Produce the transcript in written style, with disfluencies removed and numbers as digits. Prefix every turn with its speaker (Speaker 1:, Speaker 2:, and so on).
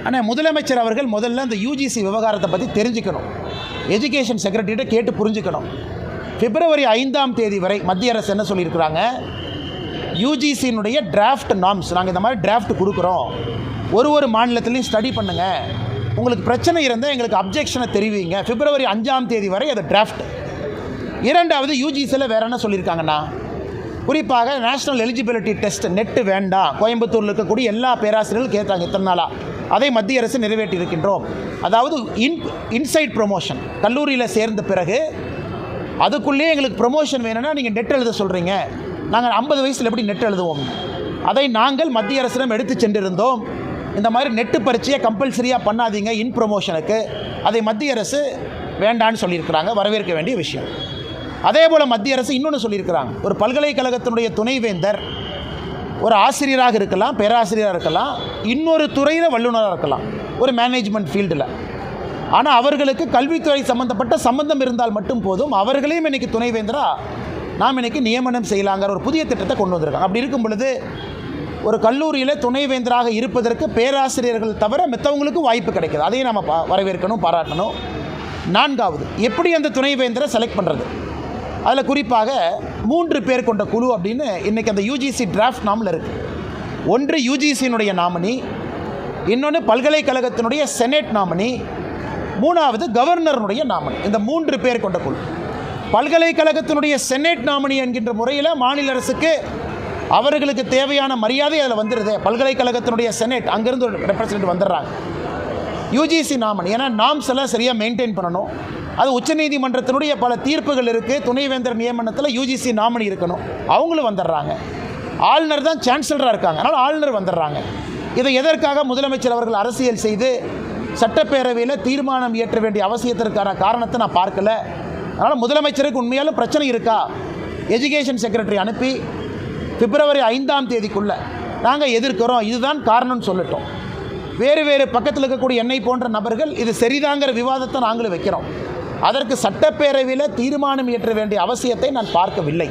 Speaker 1: ஆனால் முதலமைச்சர் அவர்கள் முதல்ல அந்த யூஜிசி விவகாரத்தை பற்றி தெரிஞ்சுக்கணும், எஜுகேஷன் செக்ரட்டரிகிட்ட கேட்டு புரிஞ்சுக்கணும். பிப்ரவரி 5ஆம் தேதி வரை மத்திய அரசு என்ன சொல்லியிருக்கிறாங்க, யூஜிசியினுடைய டிராஃப்ட் நார்ம்ஸ் நாங்கள் இந்த மாதிரி டிராஃப்ட் கொடுக்குறோம், ஒரு மாநிலத்திலையும் ஸ்டடி பண்ணுங்கள், உங்களுக்கு பிரச்சனை இருந்தால் எங்களுக்கு அப்ஜெக்ஷனை தெரிவிங்க. பிப்ரவரி 5ஆம் தேதி வரை அது டிராஃப்ட். இரண்டாவது, யூஜிசியில் வேறு என்ன சொல்லியிருக்காங்கன்னா, குறிப்பாக நேஷ்னல் எலிஜிபிலிட்டி டெஸ்ட் நெட்டு வேண்டாம், கோயம்புத்தூரில் இருக்கக்கூடிய எல்லா பேராசிரியர்களும் கேட்டாங்க இத்தனை நாளாக, அதை மத்திய அரசு நிறைவேற்றி இருக்கின்றோம். அதாவது இன்சைட் ப்ரொமோஷன், கல்லூரியில் சேர்ந்த பிறகு அதுக்குள்ளேயே எங்களுக்கு ப்ரொமோஷன் வேணும்னா நீங்கள் நெட் எழுத சொல்கிறீங்க, நாங்கள் 50 வயசில் எப்படி நெட் எழுதுவோம், அதை நாங்கள் மத்திய அரசிடம் எடுத்து சென்றிருந்தோம். இந்த மாதிரி நெட்டு பரீட்சையை கம்பல்சரியாக பண்ணாதீங்க இன் ப்ரொமோஷனுக்கு, அதை மத்திய அரசு வேண்டான்னு சொல்லியிருக்கிறாங்க, வரவேற்க வேண்டிய விஷயம். அதே போல் மத்திய அரசு இன்னொன்று சொல்லியிருக்கிறாங்க, ஒரு பல்கலைக்கழகத்தினுடைய துணைவேந்தர் ஒரு ஆசிரியராக இருக்கலாம், பேராசிரியராக இருக்கலாம், இன்னொரு துறையில் வல்லுநராக இருக்கலாம், ஒரு மேனேஜ்மெண்ட் ஃபீல்டில். ஆனால் அவர்களுக்கு கல்வித்துறை சம்மந்தப்பட்ட சம்பந்தம் இருந்தால் மட்டும் போதும், அவர்களையும் இன்றைக்கி துணைவேந்தராக நாம் இன்றைக்கி நியமனம் செய்யலாங்கிற ஒரு புதிய திட்டத்தை கொண்டு வந்திருக்காங்க. அப்படி இருக்கும் பொழுது ஒரு கல்லூரியில் துணைவேந்தராக இருப்பதற்கு பேராசிரியர்கள் தவிர மற்றவங்களுக்கு வாய்ப்பு கிடைக்குது, அதையும் நம்ம வரவேற்கணும், பாராட்டணும். நான்காவது, எப்படி அந்த துணைவேந்தரை செலக்ட் பண்ணுறது, அதில் குறிப்பாக 3 பேர் கொண்ட குழு அப்படின்னு இன்றைக்கி அந்த யூஜிசி டிராஃப்ட் நாமில் இருக்குது. ஒன்று யூஜிசியினுடைய நாமினி, இன்னொன்று பல்கலைக்கழகத்தினுடைய செனேட் நாமினி, மூணாவது கவர்னருடைய நாமினி. இந்த 3 பேர் கொண்ட குழு. பல்கலைக்கழகத்தினுடைய செனேட் நாமினி என்கின்ற முறையில் மாநில அரசுக்கு அவர்களுக்கு தேவையான மரியாதை அதில் வந்துடுது. பல்கலைக்கழகத்தினுடைய செனேட் அங்கேருந்து ஒரு ரெப்ரசன்டேட்டிவ் வந்துடுறாங்க. யூஜிசி நாமினி, ஏன்னா நாம்ஸ் எல்லாம் சரியாக மெயின்டைன் பண்ணணும், அது உச்சநீதிமன்றத்தினுடைய பல தீர்ப்புகள் இருக்குது, துணைவேந்தர் நியமனத்தில் யூஜிசி நாமினி இருக்கணும், அவங்களும் வந்துடுறாங்க. ஆளுநர் தான் சான்சலராக இருக்காங்க, அதனால் ஆளுநர் வந்துடுறாங்க. இதை எதற்காக முதலமைச்சர் அவர்கள் அரசியல் செய்து சட்டப்பேரவையில் தீர்மானம் இயற்ற வேண்டிய அவசியத்திற்கான காரணத்தை நான் பார்க்கல. அதனால் முதலமைச்சருக்கு உண்மையாலும் பிரச்சனை இருக்கா, எஜுகேஷன் செக்ரட்டரி அனுப்பி பிப்ரவரி 5ஆம் தேதிக்குள்ளே நாங்கள் எதிர்க்கிறோம், இதுதான் காரணம்னு சொல்லட்டும். வேறு பக்கத்தில் இருக்கக்கூடிய என்னை போன்ற நபர்கள் இது சரிதாங்கிற விவாதத்தை நாங்களும் வைக்கிறோம். அதற்கு சட்டப்பேரவையில் தீர்மானம் இயற்ற வேண்டிய அவசியத்தை நான் பார்க்கவில்லை.